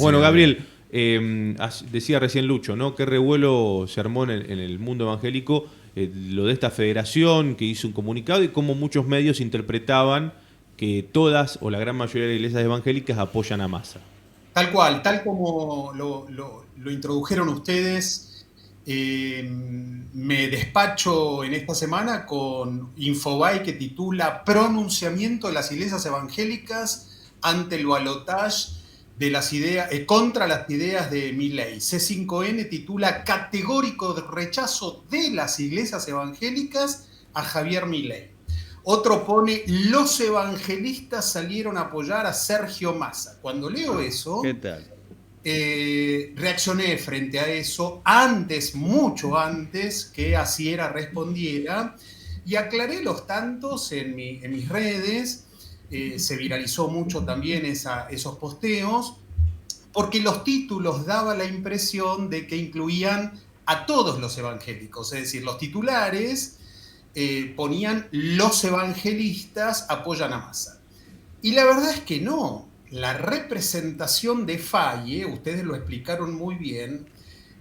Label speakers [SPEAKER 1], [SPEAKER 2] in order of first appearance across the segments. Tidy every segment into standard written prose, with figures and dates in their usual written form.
[SPEAKER 1] Bueno,
[SPEAKER 2] Bueno,
[SPEAKER 1] Gabriel,
[SPEAKER 2] Gabriel,
[SPEAKER 1] decía recién Lucho, ¿no? Qué revuelo se armó en el mundo evangélico, lo de esta federación que hizo un comunicado y cómo muchos medios interpretaban que todas o la gran mayoría de las iglesias evangélicas apoyan a Massa.
[SPEAKER 3] Tal cual, tal como lo introdujeron ustedes, me despacho en esta semana con Infobae que titula Pronunciamiento de las iglesias evangélicas ante el balotaje de las ideas, contra las ideas de Milei. C5N titula Categórico rechazo de las iglesias evangélicas a Javier Milei. Otro pone, los evangelistas salieron a apoyar a Sergio Massa. Cuando leo
[SPEAKER 2] ¿qué
[SPEAKER 3] eso,
[SPEAKER 2] tal?
[SPEAKER 3] reaccioné frente a eso antes, mucho antes que Asiera respondiera, y aclaré los tantos en mis redes. Se viralizó mucho también esos posteos, porque los títulos daban la impresión de que incluían a todos los evangélicos, es decir, los titulares ponían los evangelistas apoyan a Massa. Y la verdad es que no. La representación de Faye, ustedes lo explicaron muy bien,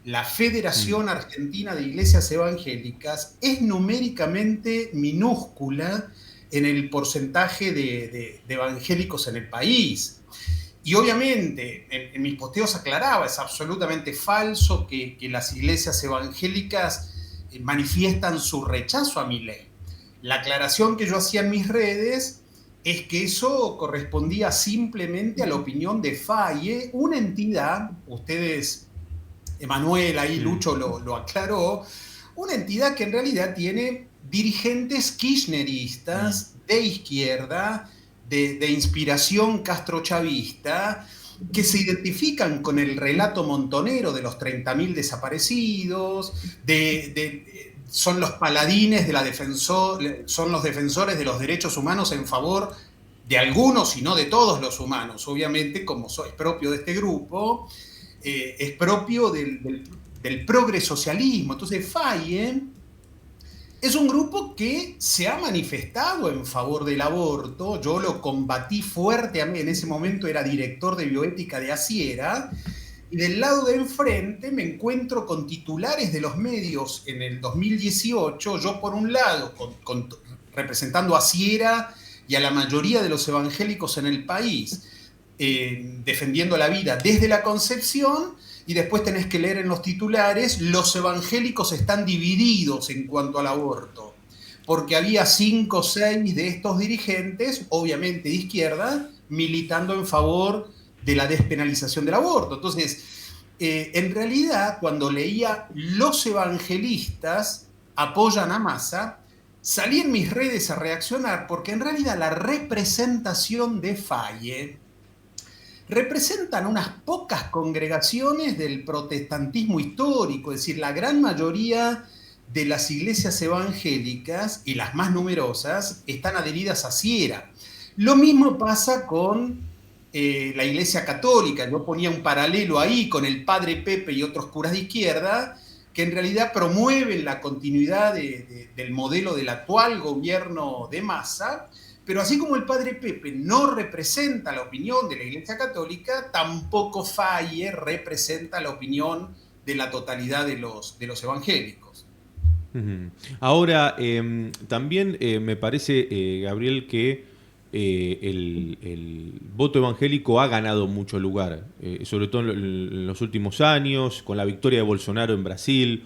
[SPEAKER 3] la
[SPEAKER 1] Mm.
[SPEAKER 3] Federación Argentina de Iglesias Evangélicas es numéricamente minúscula en el porcentaje de evangélicos en el país. Y obviamente, en mis posteos aclaraba, es absolutamente falso que las iglesias evangélicas manifiestan su rechazo a Milei. La aclaración que yo hacía en mis redes es que eso correspondía simplemente a la opinión de Faye, una entidad, ustedes, Emanuel, ahí
[SPEAKER 1] Mm.
[SPEAKER 3] Lucho lo aclaró, una entidad que en realidad tiene dirigentes
[SPEAKER 1] Mm.
[SPEAKER 3] kirchneristas de izquierda, de inspiración castrochavista, que se identifican con el relato montonero de los 30.000 desaparecidos, son los paladines de son los defensores de los derechos humanos en favor de algunos y no de todos los humanos, obviamente, como es propio de este grupo, es propio del progresocialismo. Entonces, Faye es un grupo que se ha manifestado en favor del aborto. Yo lo combatí fuerte, a mí en ese momento era director de bioética de Asiera, y del lado de enfrente me encuentro con titulares de los medios en el 2018, yo por un lado representando a Asiera y a la mayoría de los evangélicos en el país, defendiendo la vida desde la concepción, y después tenés que leer en los titulares, los evangélicos están divididos en cuanto al aborto, porque había 5 o 6 de estos dirigentes, obviamente de izquierda, militando en favor de la despenalización del aborto. Entonces, en realidad, cuando leía los evangelistas apoyan a Massa, salí en mis redes a reaccionar, porque en realidad la representación de Faye representan unas pocas congregaciones del protestantismo histórico, es decir, la gran mayoría de las iglesias evangélicas, y las más numerosas, están adheridas a Siera. Lo mismo pasa con la iglesia católica. Yo ponía un paralelo ahí con el padre Pepe y otros curas de izquierda, que en realidad promueven la continuidad del modelo del actual gobierno de Massa, pero así como el padre Pepe no representa la opinión de la Iglesia Católica, tampoco Faye representa la opinión de la totalidad de los evangélicos.
[SPEAKER 1] Ujú. Ahora, también me parece, Gabriel, que el voto evangélico ha ganado mucho lugar, sobre todo en los últimos años, con la victoria de Bolsonaro en Brasil,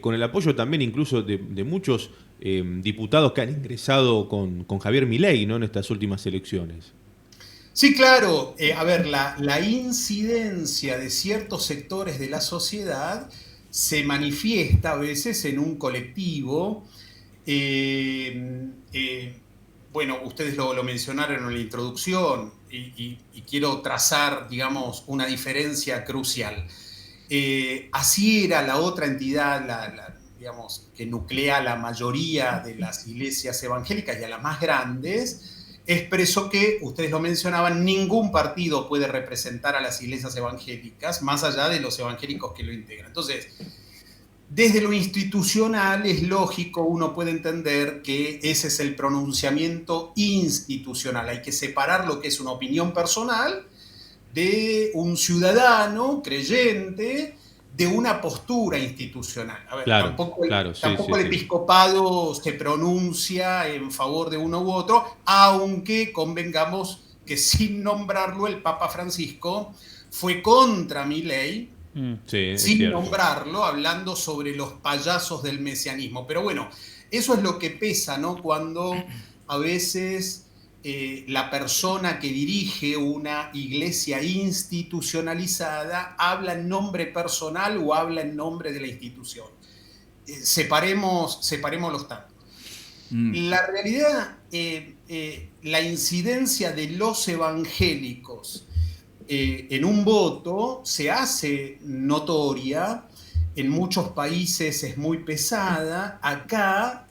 [SPEAKER 1] con el apoyo también incluso de muchos diputados que han ingresado con Javier Milei, ¿no? En estas últimas elecciones.
[SPEAKER 3] Sí, claro. A ver, la incidencia de ciertos sectores de la sociedad se manifiesta a veces en un colectivo. Eh, eh, bueno, ustedes lo mencionaron en la introducción y quiero trazar, digamos, una diferencia crucial. Así era la otra entidad, digamos, que nuclea la mayoría de las iglesias evangélicas y a las más grandes, expresó que, ustedes lo mencionaban, ningún partido puede representar a las iglesias evangélicas más allá de los evangélicos que lo integran. Entonces, desde lo institucional es lógico, uno puede entender que ese es el pronunciamiento institucional. Hay que separar lo que es una opinión personal de un ciudadano creyente de una postura institucional. A ver,
[SPEAKER 1] Claro,
[SPEAKER 3] tampoco el,
[SPEAKER 1] claro, sí,
[SPEAKER 3] tampoco
[SPEAKER 1] sí,
[SPEAKER 3] el
[SPEAKER 1] sí.
[SPEAKER 3] episcopado se pronuncia en favor de uno u otro, aunque convengamos que sin nombrarlo el Papa Francisco fue contra Milei,
[SPEAKER 1] Sí, es
[SPEAKER 3] sin
[SPEAKER 1] cierto.
[SPEAKER 3] nombrarlo, hablando sobre los payasos del mesianismo. Pero bueno, eso es lo que pesa, ¿no? Cuando a veces la persona que dirige una iglesia institucionalizada habla en nombre personal o habla en nombre de la institución. Separemos los tantos.
[SPEAKER 2] Mm.
[SPEAKER 3] La realidad, la incidencia de los evangélicos en un voto se hace notoria, en muchos países es muy pesada, acá,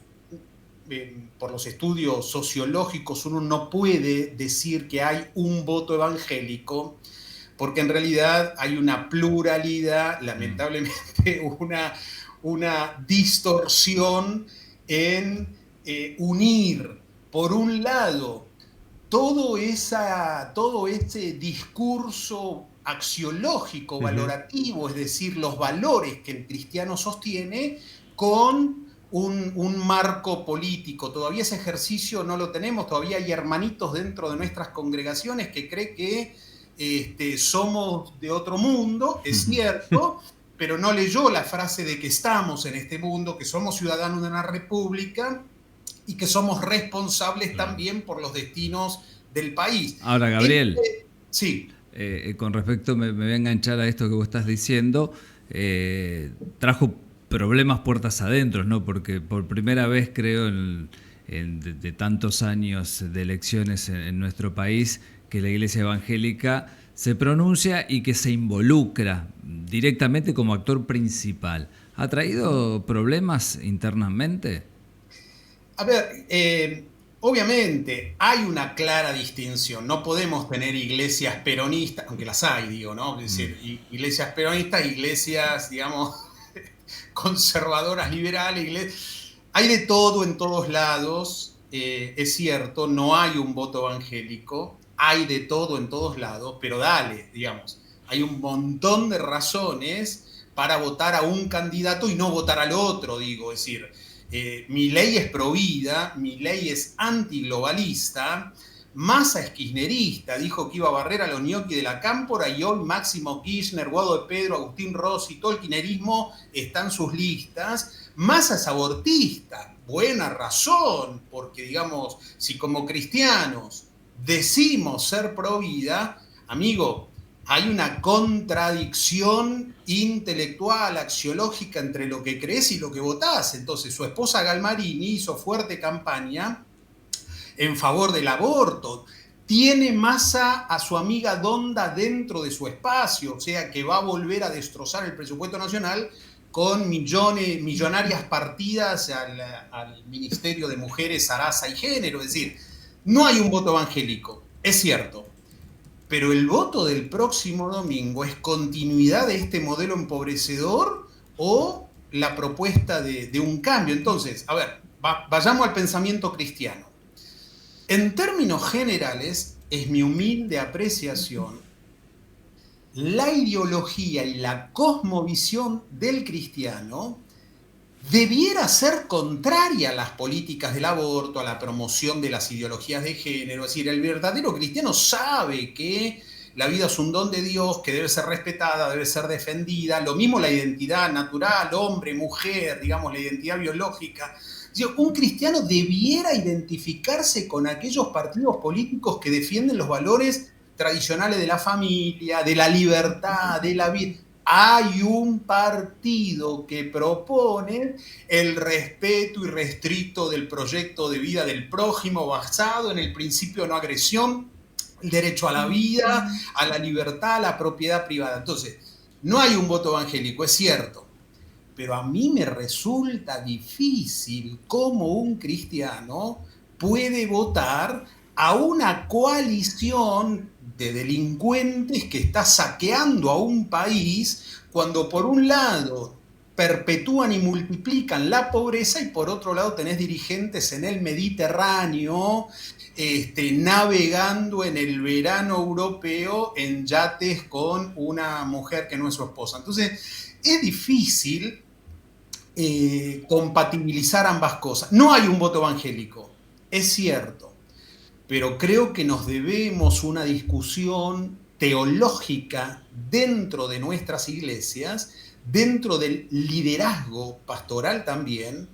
[SPEAKER 3] por los estudios sociológicos, uno no puede decir que hay un voto evangélico, porque en realidad hay una pluralidad, lamentablemente una distorsión en unir, por un lado, todo ese discurso axiológico, valorativo, es decir, los valores que el cristiano sostiene, con un marco político. Todavía ese ejercicio no lo tenemos, todavía hay hermanitos dentro de nuestras congregaciones que creen que somos de otro mundo, es cierto, pero no leyó la frase de que estamos en este mundo, que somos ciudadanos de una república y que somos responsables también por los destinos del país.
[SPEAKER 2] Ahora, Gabriel,
[SPEAKER 3] sí.
[SPEAKER 2] Con respecto, me voy a enganchar a esto que vos estás diciendo, trajo problemas puertas adentro, ¿no? Porque por primera vez, creo, de tantos años de elecciones en nuestro país, que la Iglesia Evangélica se pronuncia y que se involucra directamente como actor principal. ¿Ha traído problemas internamente?
[SPEAKER 3] A ver, obviamente hay una clara distinción. No podemos tener iglesias peronistas, aunque las hay, digo, ¿no? Es decir, iglesias peronistas, iglesias, digamos, conservadoras, liberales. Hay de todo en todos lados, es cierto, no hay un voto evangélico, hay de todo en todos lados, pero dale, digamos, hay un montón de razones para votar a un candidato y no votar al otro, digo, es decir, Milei es provida, Milei es antiglobalista, Massa es kirchnerista, dijo que iba a barrer a los ñoquis de la Cámpora y hoy Máximo Kirchner, Guado de Pedro, Agustín Rossi, todo el kirchnerismo está en sus listas. Massa es abortista, buena razón, porque digamos, si como cristianos decimos ser provida, amigo, hay una contradicción intelectual, axiológica entre lo que crees y lo que votás. Entonces, su esposa Galmarini hizo fuerte campaña en favor del aborto. Tiene Massa a su amiga Donda dentro de su espacio, o sea que va a volver a destrozar el presupuesto nacional con millonarias partidas al Ministerio de Mujeres, Sarasa y Género. Es decir, no hay un voto evangélico, es cierto. Pero el voto del próximo domingo es continuidad de este modelo empobrecedor o la propuesta de un cambio. Entonces, a ver, vayamos al pensamiento cristiano. En términos generales, es mi humilde apreciación, la ideología y la cosmovisión del cristiano debiera ser contraria a las políticas del aborto, a la promoción de las ideologías de género. Es decir, el verdadero cristiano sabe que la vida es un don de Dios, que debe ser respetada, debe ser defendida. Lo mismo la identidad natural, hombre, mujer, digamos, la identidad biológica. Un cristiano debiera identificarse con aquellos partidos políticos que defienden los valores tradicionales de la familia, de la libertad, de la vida. Hay un partido que propone el respeto irrestricto del proyecto de vida del prójimo basado en el principio de no agresión, el derecho a la vida, a la libertad, a la propiedad privada. Entonces, no hay un voto evangélico, es cierto, pero a mí me resulta difícil cómo un cristiano puede votar a una coalición de delincuentes que está saqueando a un país cuando por un lado perpetúan y multiplican la pobreza, y por otro lado tenés dirigentes en el Mediterráneo navegando en el verano europeo en yates con una mujer que no es su esposa. Entonces, es difícil compatibilizar ambas cosas. No hay un voto evangélico, es cierto, pero creo que nos debemos una discusión teológica dentro de nuestras iglesias, dentro del liderazgo pastoral también,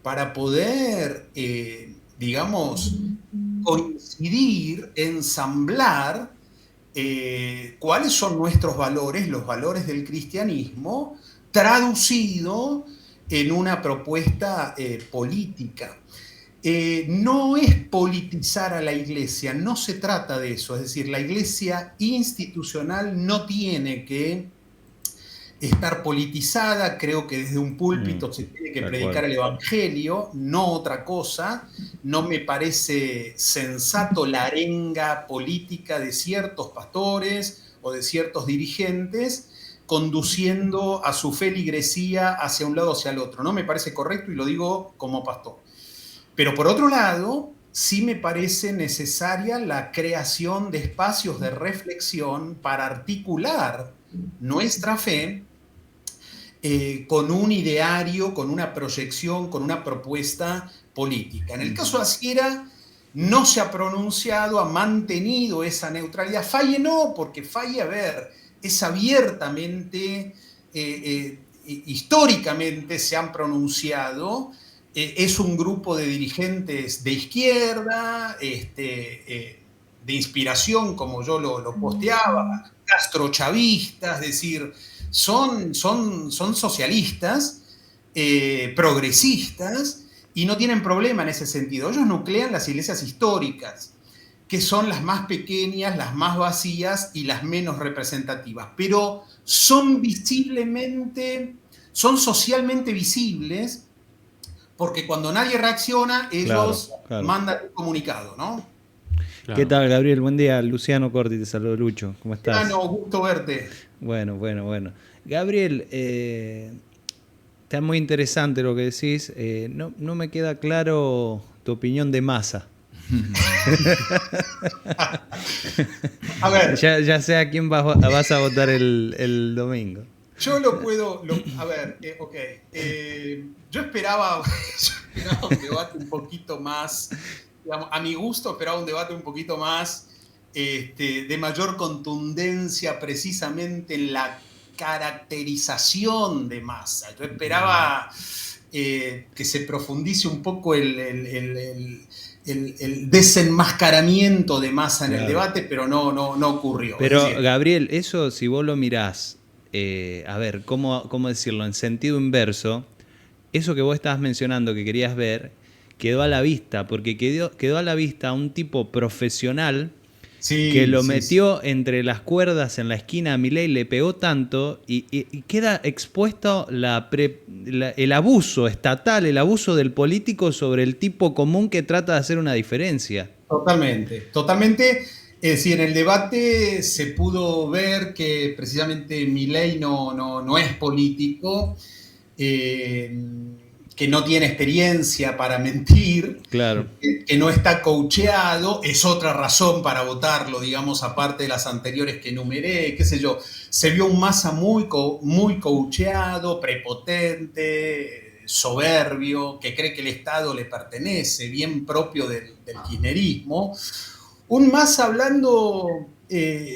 [SPEAKER 3] para poder, digamos, coincidir, ensamblar cuáles son nuestros valores, los valores del cristianismo, traducido en una propuesta política. No es politizar a la iglesia, no se trata de eso, es decir, la iglesia institucional no tiene que estar politizada, creo que desde un púlpito se tiene que predicar el evangelio, no otra cosa. No me parece sensato la arenga política de ciertos pastores o de ciertos dirigentes conduciendo a su feligresía hacia un lado o hacia el otro. No me parece correcto y lo digo como pastor. Pero por otro lado, sí me parece necesaria la creación de espacios de reflexión para articular nuestra fe con un ideario, con una proyección, con una propuesta política. En el caso de Asquiera, no se ha pronunciado, ha mantenido esa neutralidad. Faye no, porque Faye, a ver, es abiertamente, históricamente se han pronunciado, es un grupo de dirigentes de izquierda, de inspiración, como yo lo posteaba, castrochavistas, es decir, son socialistas, progresistas, y no tienen problema en ese sentido. Ellos nuclean las iglesias históricas, que son las más pequeñas, las más vacías y las menos representativas, pero son socialmente visibles, porque cuando nadie reacciona, ellos mandan un comunicado, ¿no?
[SPEAKER 4] Claro. ¿Qué tal, Gabriel? Buen día. Luciano Corti, te saludo, Lucho. ¿Cómo estás?
[SPEAKER 3] Luciano, gusto verte.
[SPEAKER 4] Bueno. Gabriel, está muy interesante lo que decís. No me queda claro tu opinión de Massa.
[SPEAKER 3] A ver.
[SPEAKER 4] Ya sé a quién vas a votar el domingo.
[SPEAKER 3] Yo lo puedo... a ver, ok. Yo esperaba un debate un poquito más... Digamos, a mi gusto esperaba un debate un poquito más de mayor contundencia precisamente en la caracterización de Massa. Yo esperaba que se profundice un poco el desenmascaramiento de Massa en el debate, pero no ocurrió.
[SPEAKER 4] Pero, Gabriel, eso si vos lo mirás, a ver, ¿cómo decirlo? En sentido inverso, eso que vos estabas mencionando que querías ver, quedó a la vista, porque quedó a la vista un tipo profesional que lo metió entre las cuerdas en la esquina a Milei, le pegó tanto y queda expuesto el abuso estatal, el abuso del político sobre el tipo común que trata de hacer una diferencia.
[SPEAKER 3] Totalmente. Es decir, en el debate se pudo ver que precisamente Milei no es político, que no tiene experiencia para mentir,
[SPEAKER 4] claro,
[SPEAKER 3] que no está coacheado, es otra razón para votarlo, digamos, aparte de las anteriores que enumeré, qué sé yo. Se vio un Massa muy coacheado, prepotente, soberbio, que cree que el Estado le pertenece, bien propio del kirchnerismo. Un Massa hablando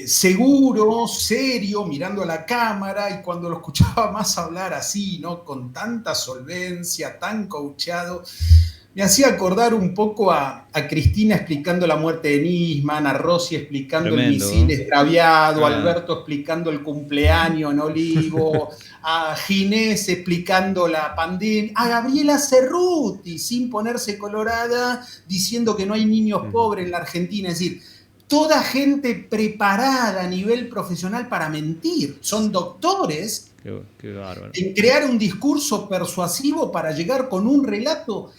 [SPEAKER 3] seguro, serio, mirando a la cámara, y cuando lo escuchaba más hablar así, ¿no? Con tanta solvencia, tan coacheado, me hacía acordar un poco a Cristina explicando la muerte de Nisman, a Rossi explicando Tremendo, el misil extraviado, a Alberto explicando el cumpleaños en Olivo, a Ginés explicando la pandemia, a Gabriela Cerruti, sin ponerse colorada, diciendo que no hay niños pobres en la Argentina. Es decir, toda gente preparada a nivel profesional para mentir. Son doctores
[SPEAKER 4] qué bárbaro,
[SPEAKER 3] en crear un discurso persuasivo para llegar con un relato.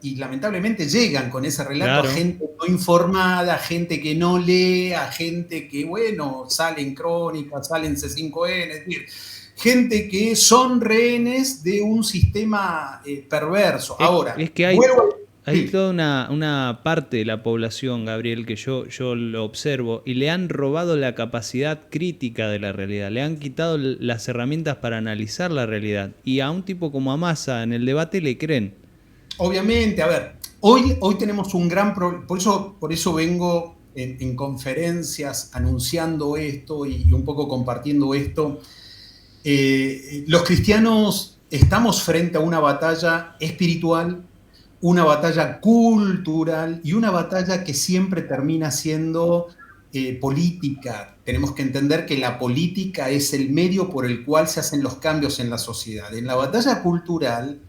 [SPEAKER 3] y lamentablemente llegan con ese relato
[SPEAKER 4] Claro.
[SPEAKER 3] a gente no informada, a gente que no lee, a gente que, bueno, sale en Crónicas, sale en C5N, es decir, gente que son rehenes de un sistema perverso. Ahora,
[SPEAKER 4] Es que hay
[SPEAKER 3] sí.
[SPEAKER 4] toda una parte de la población, Gabriel, que yo lo observo, y le han robado la capacidad crítica de la realidad, le han quitado las herramientas para analizar la realidad. Y a un tipo como a Massa en el debate le creen.
[SPEAKER 3] Obviamente, a ver, hoy tenemos un gran problema, por eso vengo en conferencias anunciando esto y un poco compartiendo esto. Los cristianos estamos frente a una batalla espiritual, una batalla cultural y una batalla que siempre termina siendo política. Tenemos que entender que la política es el medio por el cual se hacen los cambios en la sociedad. En la batalla cultural,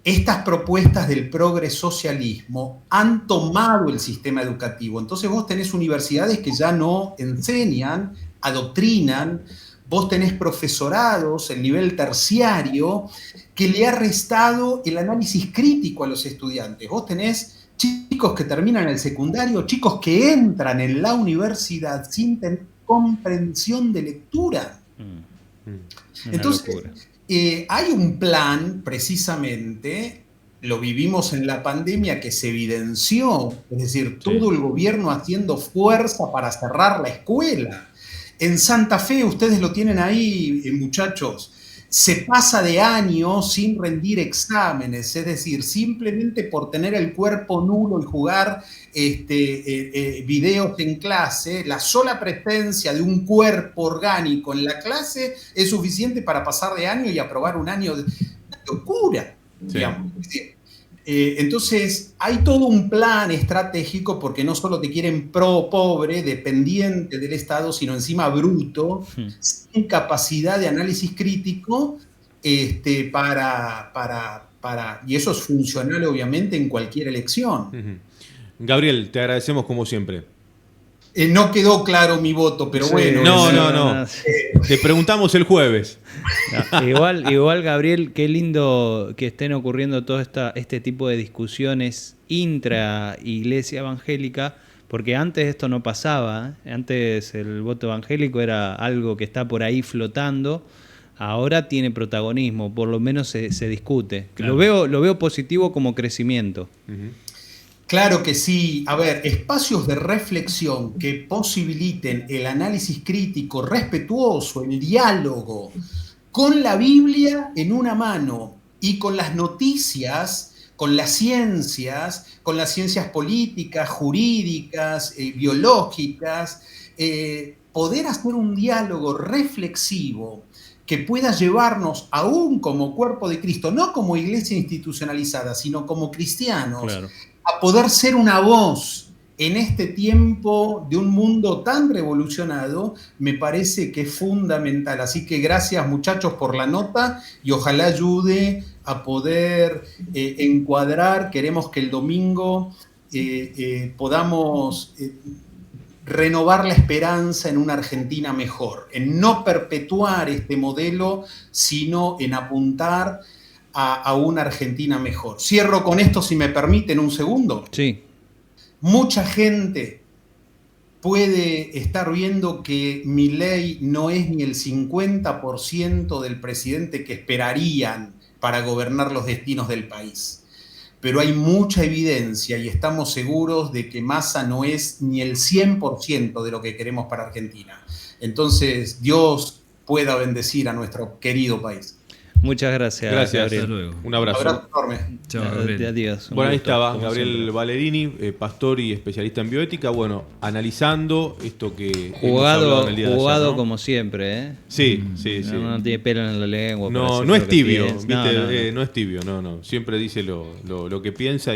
[SPEAKER 3] estas propuestas del progresocialismo han tomado el sistema educativo. Entonces vos tenés universidades que ya no enseñan, adoctrinan, vos tenés profesorados, el nivel terciario, que le ha restado el análisis crítico a los estudiantes. Vos tenés chicos que terminan el secundario, chicos que entran en la universidad sin tener comprensión de lectura. Entonces, hay un plan, precisamente, lo vivimos en la pandemia, que se evidenció, es decir, todo el gobierno haciendo fuerza para cerrar la escuela. En Santa Fe, ustedes lo tienen ahí, muchachos, se pasa de año sin rendir exámenes, es decir, simplemente por tener el cuerpo nulo y jugar videos en clase, la sola presencia de un cuerpo orgánico en la clase es suficiente para pasar de año y aprobar un año de locura, digamos. Entonces, hay todo un plan estratégico porque no solo te quieren pobre, dependiente del Estado, sino encima bruto, sin capacidad de análisis crítico, y eso es funcional obviamente en cualquier elección.
[SPEAKER 1] Gabriel, te agradecemos como siempre.
[SPEAKER 3] No quedó claro mi voto, pero bueno.
[SPEAKER 1] No. Te preguntamos el jueves.
[SPEAKER 4] Igual, Gabriel, qué lindo que estén ocurriendo todo este tipo de discusiones intra-iglesia evangélica, porque antes esto no pasaba. Antes el voto evangélico era algo que está por ahí flotando. Ahora tiene protagonismo, por lo menos se discute. Claro. Lo veo positivo como crecimiento.
[SPEAKER 3] Claro que sí. A ver, espacios de reflexión que posibiliten el análisis crítico respetuoso, el diálogo, con la Biblia en una mano y con las noticias, con las ciencias políticas, jurídicas, biológicas, poder hacer un diálogo reflexivo que pueda llevarnos aún como cuerpo de Cristo, no como iglesia institucionalizada, sino como cristianos, claro, a poder ser una voz en este tiempo de un mundo tan revolucionado, me parece que es fundamental. Así que gracias, muchachos, por la nota y ojalá ayude a poder encuadrar. Queremos que el domingo podamos renovar la esperanza en una Argentina mejor, en no perpetuar este modelo, sino en apuntar a una Argentina mejor. Cierro con esto, si me permiten un segundo.
[SPEAKER 4] Sí.
[SPEAKER 3] Mucha gente puede estar viendo que Milei no es ni el 50% del presidente que esperarían para gobernar los destinos del país. Pero hay mucha evidencia y estamos seguros de que Massa no es ni el 100% de lo que queremos para Argentina. Entonces, Dios pueda bendecir a nuestro querido país.
[SPEAKER 4] Muchas gracias.
[SPEAKER 1] Gracias.
[SPEAKER 2] Hasta luego.
[SPEAKER 1] Un abrazo.
[SPEAKER 3] Un abrazo enorme.
[SPEAKER 2] Chao, Gabriel.
[SPEAKER 4] Adiós.
[SPEAKER 1] Bueno, ahí estaba Gabriel Valerini, pastor y especialista en bioética, bueno, analizando esto que
[SPEAKER 4] jugado
[SPEAKER 1] en el día de ayer, ¿no?
[SPEAKER 4] Como siempre, ¿eh?
[SPEAKER 1] Sí.
[SPEAKER 4] No tiene pelo en la lengua.
[SPEAKER 1] No es tibio, ¿viste? No es tibio, no. Siempre dice lo que piensa y